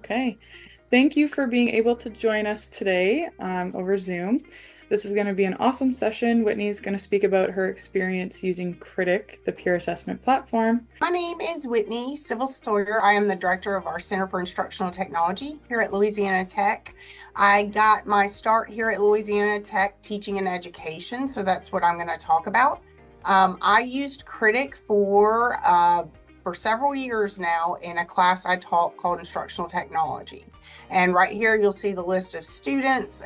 Okay. Thank you for being able to join us today over Zoom. This is going to be an awesome session. Whitney's going to speak about her experience using Kritik, the peer assessment platform. My name is Whitney Sawyer. I am the director of our Center for Instructional Technology here at Louisiana Tech. I got my start here at Louisiana Tech teaching and education, so that's what I'm going to talk about. I used Kritik for several years now in a class I taught called Instructional Technology. And right here, you'll see the list of students,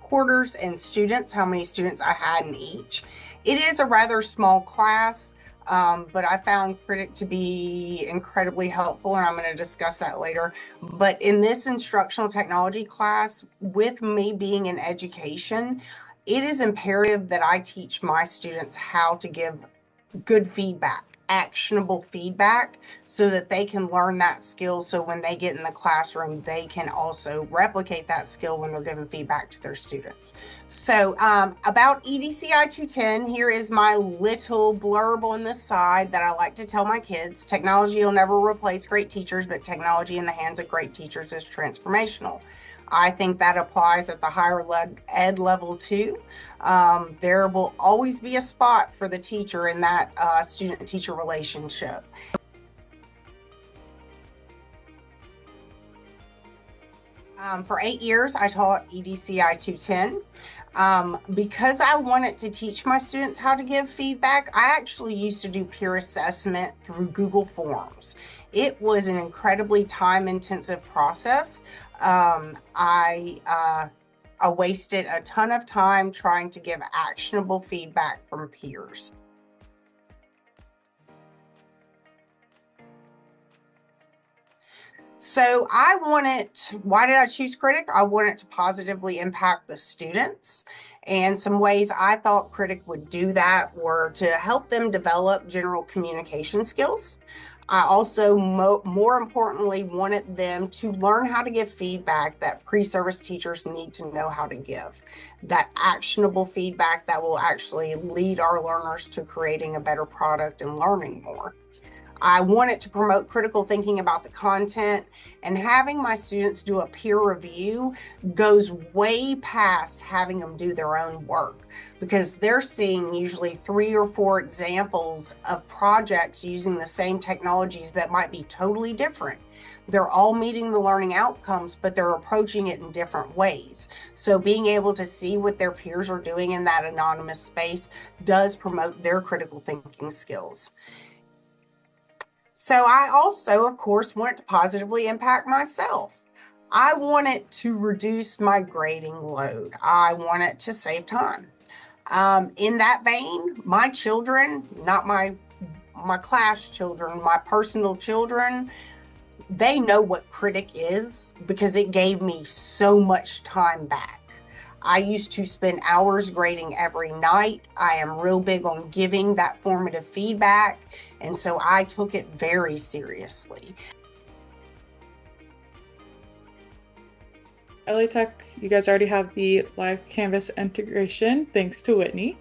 quarters, and students, how many students I had in each. It is a rather small class. But I found Kritik to be incredibly helpful, and I'm going to discuss that later. But in this instructional technology class, with me being in education, it is imperative that I teach my students how to give good feedback, actionable feedback, so that they can learn that skill. So when they get in the classroom, they can also replicate that skill when they're giving feedback to their students. So about EDCI 210, here is my little blurb on the side that I like to tell my kids. Technology will never replace great teachers, but technology in the hands of great teachers is transformational. I think that applies at the higher ed level too. There will always be a spot for the teacher in that student-teacher relationship. For 8 years, I taught EDCI 210. Because I wanted to teach my students how to give feedback, I actually used to do peer assessment through Google Forms. It was an incredibly time-intensive process. I wasted a ton of time trying to give actionable feedback from peers. So why did I choose Kritik? I wanted to positively impact the students. And some ways I thought Kritik would do that were to help them develop general communication skills. I also, more importantly, wanted them to learn how to give feedback that pre-service teachers need to know how to give. That actionable feedback that will actually lead our learners to creating a better product and learning more. I wanted to promote critical thinking about the content, and having my students do a peer review goes way past having them do their own work, because they're seeing usually 3 or 4 examples of projects using the same technologies that might be totally different. They're all meeting the learning outcomes, but they're approaching it in different ways. So being able to see what their peers are doing in that anonymous space does promote their critical thinking skills. So I also, of course, wanted to positively impact myself. I wanted to reduce my grading load. I wanted to save time. In that vein, my children, not my class children, my personal children, they know what Kritik is because it gave me so much time back. I used to spend hours grading every night. I am real big on giving that formative feedback, and so I took it very seriously. LA Tech, you guys already have the live Canvas integration thanks to Whitney.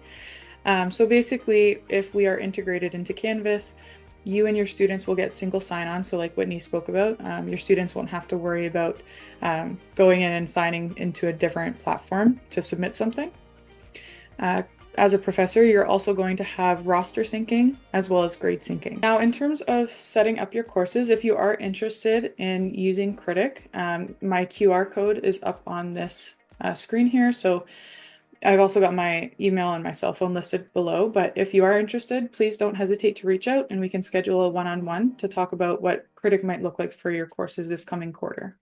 So basically, if we are integrated into Canvas, you and your students will get single sign-on. So like Whitney spoke about, your students won't have to worry about going in and signing into a different platform to submit something. As a professor, you're also going to have roster syncing as well as grade syncing. Now, in terms of setting up your courses, if you are interested in using Kritik, my QR code is up on this screen here. So I've also got my email and my cell phone listed below, but if you are interested, please don't hesitate to reach out and we can schedule a one-on-one to talk about what Kritik might look like for your courses this coming quarter.